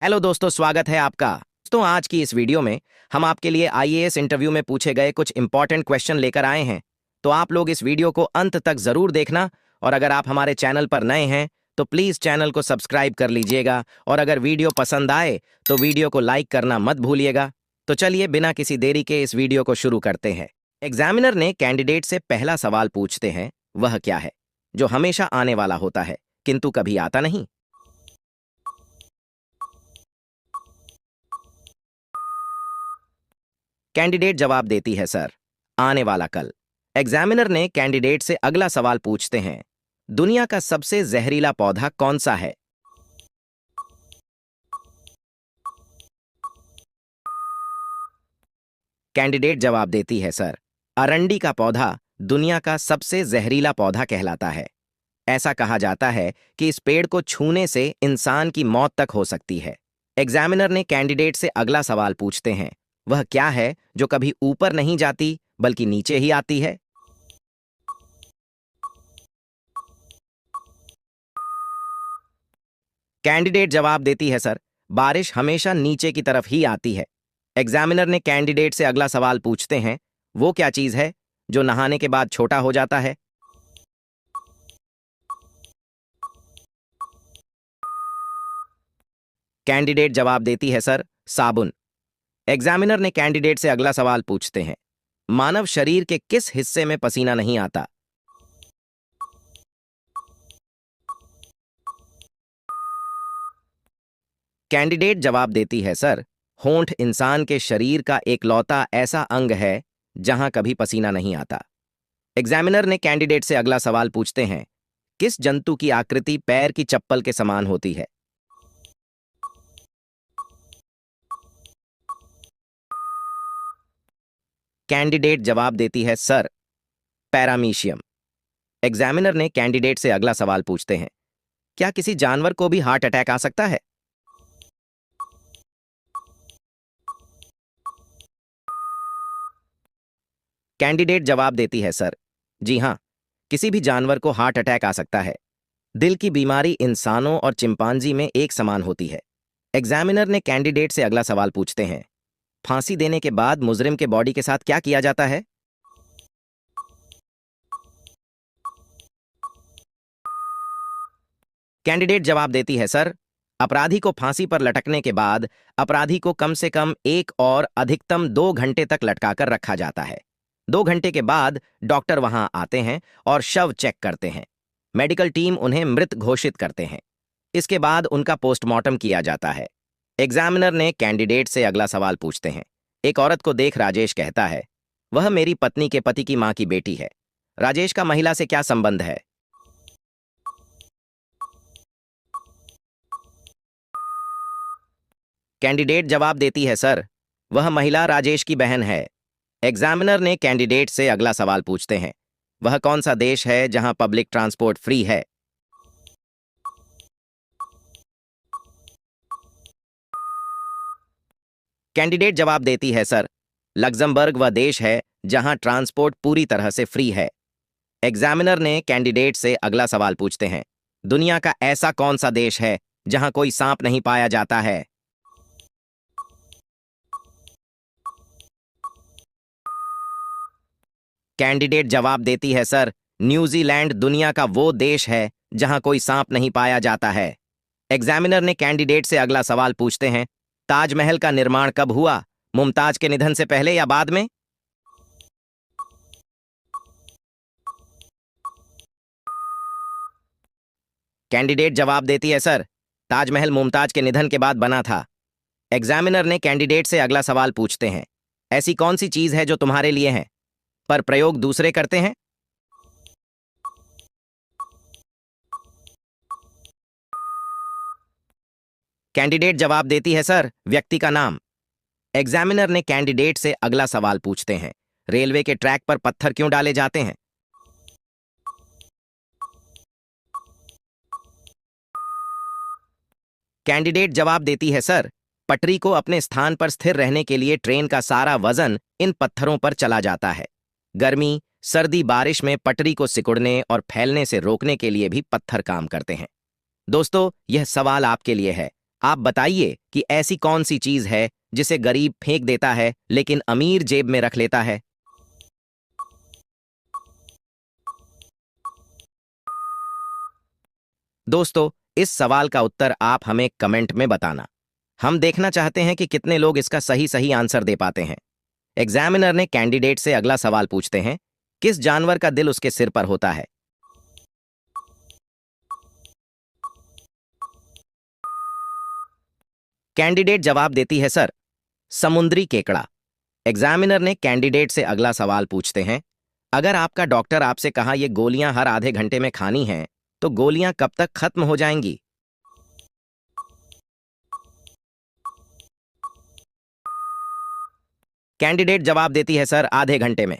Hello दोस्तों, स्वागत है आपका। दोस्तों, आज की इस वीडियो में हम आपके लिए आईएएस इंटरव्यू में पूछे गए कुछ इंपॉर्टेंट क्वेश्चन लेकर आए हैं। तो आप लोग इस वीडियो को अंत तक जरूर देखना, और अगर आप हमारे चैनल पर नए हैं तो प्लीज चैनल को सब्सक्राइब कर लीजिएगा, और अगर वीडियो पसंद आए तो वीडियो को लाइक करना मत भूलिएगा। तो चलिए बिना किसी देरी के इस वीडियो को शुरू करते हैं। एग्जामिनर ने कैंडिडेट से पहला सवाल पूछते हैं, वह क्या है जो हमेशा आने वाला होता है किंतु कभी आता नहीं? कैंडिडेट जवाब देती है, सर, आने वाला कल। एग्जामिनर ने कैंडिडेट से अगला सवाल पूछते हैं, दुनिया का सबसे जहरीला पौधा कौन सा है? कैंडिडेट जवाब देती है, सर, अरंडी का पौधा दुनिया का सबसे जहरीला पौधा कहलाता है। ऐसा कहा जाता है कि इस पेड़ को छूने से इंसान की मौत तक हो सकती है। एग्जामिनर ने कैंडिडेट से अगला सवाल पूछते हैं, वह क्या है जो कभी ऊपर नहीं जाती बल्कि नीचे ही आती है? कैंडिडेट जवाब देती है, सर, बारिश हमेशा नीचे की तरफ ही आती है। एग्जामिनर ने कैंडिडेट से अगला सवाल पूछते हैं, वो क्या चीज है जो नहाने के बाद छोटा हो जाता है? कैंडिडेट जवाब देती है, सर, साबुन। एग्जामिनर ने कैंडिडेट से अगला सवाल पूछते हैं, मानव शरीर के किस हिस्से में पसीना नहीं आता? कैंडिडेट जवाब देती है, सर, होंठ इंसान के शरीर का एकलौता ऐसा अंग है जहां कभी पसीना नहीं आता। एग्जामिनर ने कैंडिडेट से अगला सवाल पूछते हैं, किस जंतु की आकृति पैर की चप्पल के समान होती है? कैंडिडेट जवाब देती है, सर, पैरामीशियम। एग्जामिनर ने कैंडिडेट से अगला सवाल पूछते हैं, क्या किसी जानवर को भी हार्ट अटैक आ सकता है? कैंडिडेट जवाब देती है, सर, जी हां, किसी भी जानवर को हार्ट अटैक आ सकता है। दिल की बीमारी इंसानों और चिंपांजी में एक समान होती है। एग्जामिनर ने कैंडिडेट से अगला सवाल पूछते हैं, फांसी देने के बाद मुजरिम के बॉडी के साथ क्या किया जाता है? कैंडिडेट जवाब देती है, सर, अपराधी को फांसी पर लटकने के बाद अपराधी को कम से कम 1 और अधिकतम 2 घंटे तक लटकाकर रखा जाता है। 2 घंटे के बाद डॉक्टर वहां आते हैं और शव चेक करते हैं। मेडिकल टीम उन्हें मृत घोषित करते हैं। इसके बाद उनका पोस्टमार्टम किया जाता है। एग्जामिनर ने कैंडिडेट से अगला सवाल पूछते हैं, एक औरत को देख राजेश कहता है, वह मेरी पत्नी के पति की मां की बेटी है। राजेश का महिला से क्या संबंध है? कैंडिडेट जवाब देती है, सर, वह महिला राजेश की बहन है। एग्जामिनर ने कैंडिडेट से अगला सवाल पूछते हैं, वह कौन सा देश है जहां पब्लिक ट्रांसपोर्ट फ्री है? कैंडिडेट जवाब देती है, सर, लग्जमबर्ग वह देश है जहां ट्रांसपोर्ट पूरी तरह से फ्री है। एग्जामिनर ने कैंडिडेट से अगला सवाल पूछते हैं, दुनिया का ऐसा कौन सा देश है जहां कोई सांप नहीं पाया जाता है? कैंडिडेट जवाब देती है, सर, न्यूजीलैंड दुनिया का वो देश है जहां कोई सांप नहीं पाया जाता है। एग्जामिनर ने कैंडिडेट से अगला सवाल पूछते हैं, ताजमहल का निर्माण कब हुआ, मुमताज के निधन से पहले या बाद में? कैंडिडेट जवाब देती है, सर, ताजमहल मुमताज के निधन के बाद बना था। एग्जामिनर ने कैंडिडेट से अगला सवाल पूछते हैं, ऐसी कौन सी चीज है जो तुम्हारे लिए है पर प्रयोग दूसरे करते हैं? कैंडिडेट जवाब देती है, सर, व्यक्ति का नाम। एग्जामिनर ने कैंडिडेट से अगला सवाल पूछते हैं, रेलवे के ट्रैक पर पत्थर क्यों डाले जाते हैं? कैंडिडेट जवाब देती है, सर, पटरी को अपने स्थान पर स्थिर रहने के लिए ट्रेन का सारा वजन इन पत्थरों पर चला जाता है। गर्मी, सर्दी, बारिश में पटरी को सिकुड़ने और फैलने से रोकने के लिए भी पत्थर काम करते हैं। दोस्तों, यह सवाल आपके लिए है। आप बताइए कि ऐसी कौन सी चीज है जिसे गरीब फेंक देता है लेकिन अमीर जेब में रख लेता है। दोस्तों, इस सवाल का उत्तर आप हमें कमेंट में बताना। हम देखना चाहते हैं कि कितने लोग इसका सही सही आंसर दे पाते हैं। एग्जामिनर ने कैंडिडेट से अगला सवाल पूछते हैं, किस जानवर का दिल उसके सिर पर होता है। कैंडिडेट जवाब देती है, सर, समुद्री केकड़ा। एग्जामिनर ने कैंडिडेट से अगला सवाल पूछते हैं, अगर आपका डॉक्टर आपसे कहा ये गोलियां हर आधे घंटे में खानी हैं, तो गोलियां कब तक खत्म हो जाएंगी। कैंडिडेट जवाब देती है, सर, आधे घंटे में।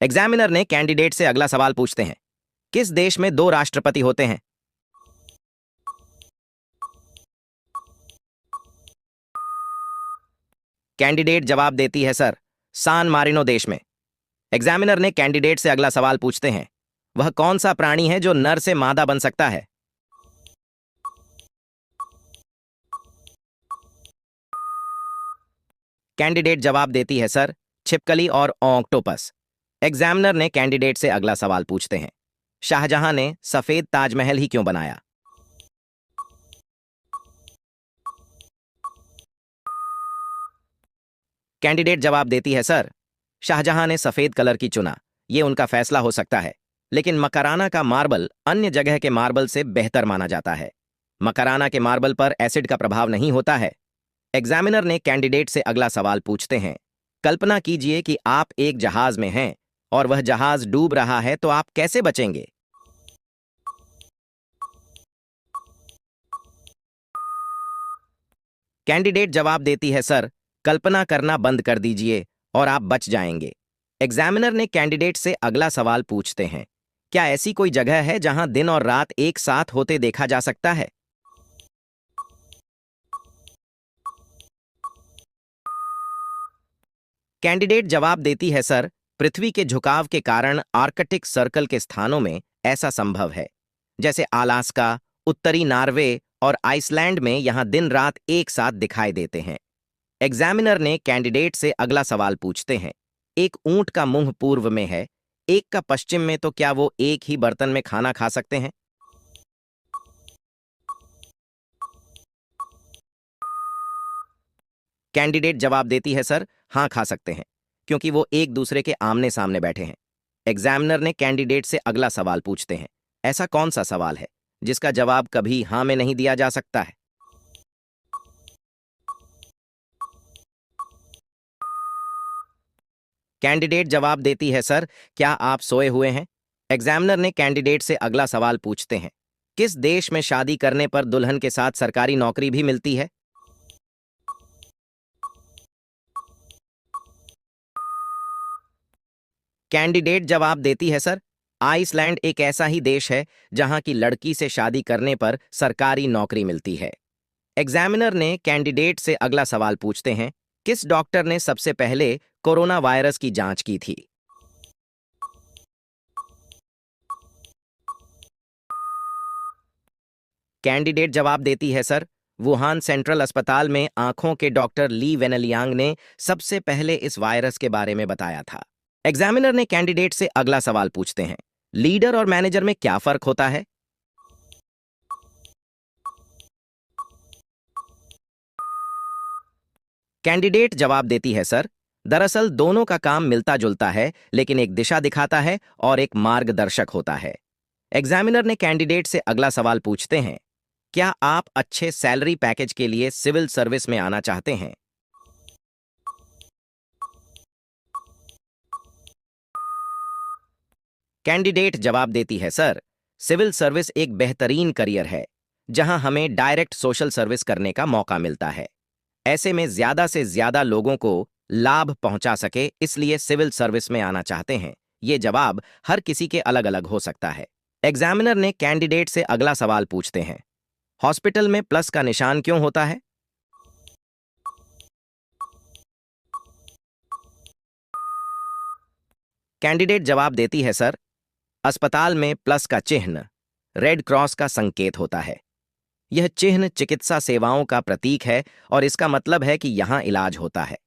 एग्जामिनर ने कैंडिडेट से अगला सवाल पूछते हैं, किस देश में दो राष्ट्रपति होते हैं। कैंडिडेट जवाब देती है, सर, सान मारिनो देश में। एग्जामिनर ने कैंडिडेट से अगला सवाल पूछते हैं, वह कौन सा प्राणी है जो नर से मादा बन सकता है। कैंडिडेट जवाब देती है, सर, छिपकली और ऑक्टोपस। एग्जामिनर ने कैंडिडेट से अगला सवाल पूछते हैं, शाहजहां ने सफेद ताजमहल ही क्यों बनाया। कैंडिडेट जवाब देती है, सर, शाहजहां ने सफेद कलर की चुना, ये उनका फैसला हो सकता है, लेकिन मकराना का मार्बल अन्य जगह के मार्बल से बेहतर माना जाता है। मकराना के मार्बल पर एसिड का प्रभाव नहीं होता है। एग्जामिनर ने कैंडिडेट से अगला सवाल पूछते हैं, कल्पना कीजिए कि आप एक जहाज में हैं और वह जहाज डूब रहा है, तो आप कैसे बचेंगे। कैंडिडेट जवाब देती है, सर, कल्पना करना बंद कर दीजिए और आप बच जाएंगे। एग्जामिनर ने कैंडिडेट से अगला सवाल पूछते हैं, क्या ऐसी कोई जगह है जहां दिन और रात एक साथ होते देखा जा सकता है। कैंडिडेट जवाब देती है, सर, पृथ्वी के झुकाव के कारण आर्कटिक सर्कल के स्थानों में ऐसा संभव है, जैसे अलास्का, उत्तरी नॉर्वे और आइसलैंड में यहां दिन रात एक साथ दिखाई देते हैं। एग्जामिनर ने कैंडिडेट से अगला सवाल पूछते हैं, एक ऊंट का मुंह पूर्व में है, एक का पश्चिम में, तो क्या वो एक ही बर्तन में खाना खा सकते हैं। कैंडिडेट जवाब देती है, सर, हां, खा सकते हैं, क्योंकि वो एक दूसरे के आमने सामने बैठे हैं। एग्जामिनर ने कैंडिडेट से अगला सवाल पूछते हैं, ऐसा कौन सा सवाल है जिसका जवाब कभी हां में नहीं दिया जा सकता है। कैंडिडेट जवाब देती है, सर, क्या आप सोए हुए हैं। एग्जामिनर ने कैंडिडेट से अगला सवाल पूछते हैं, किस देश में शादी करने पर दुल्हन के साथ सरकारी नौकरी भी मिलती है। कैंडिडेट जवाब देती है, सर, आइसलैंड एक ऐसा ही देश है जहां की लड़की से शादी करने पर सरकारी नौकरी मिलती है। एग्जामिनर ने कैंडिडेट से अगला सवाल पूछते हैं, किस डॉक्टर ने सबसे पहले कोरोना वायरस की जांच की थी। कैंडिडेट जवाब देती है, सर, वुहान सेंट्रल अस्पताल में आंखों के डॉक्टर ली वेनलियांग ने सबसे पहले इस वायरस के बारे में बताया था। एग्जामिनर ने कैंडिडेट से अगला सवाल पूछते हैं, लीडर और मैनेजर में क्या फर्क होता है। कैंडिडेट जवाब देती है, सर, दरअसल दोनों का काम मिलता जुलता है, लेकिन एक दिशा दिखाता है और एक मार्गदर्शक होता है। एग्जामिनर ने कैंडिडेट से अगला सवाल पूछते हैं, क्या आप अच्छे सैलरी पैकेज के लिए सिविल सर्विस में आना चाहते हैं। कैंडिडेट जवाब देती है, सर, सिविल सर्विस एक बेहतरीन करियर है जहां हमें डायरेक्ट सोशल सर्विस करने का मौका मिलता है। ऐसे में ज्यादा से ज्यादा लोगों को लाभ पहुंचा सके, इसलिए सिविल सर्विस में आना चाहते हैं। ये जवाब हर किसी के अलग अलग हो सकता है। एग्जामिनर ने कैंडिडेट से अगला सवाल पूछते हैं, हॉस्पिटल में प्लस का निशान क्यों होता है। कैंडिडेट जवाब देती है, सर, अस्पताल में प्लस का चिन्ह रेड क्रॉस का संकेत होता है। यह चिन्ह चिकित्सा सेवाओं का प्रतीक है और इसका मतलब है कि यहाँ इलाज होता है।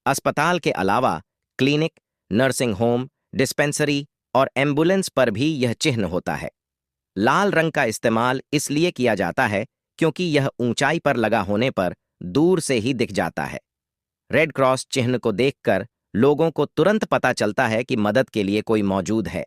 अस्पताल के अलावा क्लिनिक, नर्सिंग होम, डिस्पेंसरी और एम्बुलेंस पर भी यह चिन्ह होता है। लाल रंग का इस्तेमाल इसलिए किया जाता है क्योंकि यह ऊंचाई पर लगा होने पर दूर से ही दिख जाता है। रेड क्रॉस चिन्ह को देखकर लोगों को तुरंत पता चलता है कि मदद के लिए कोई मौजूद है।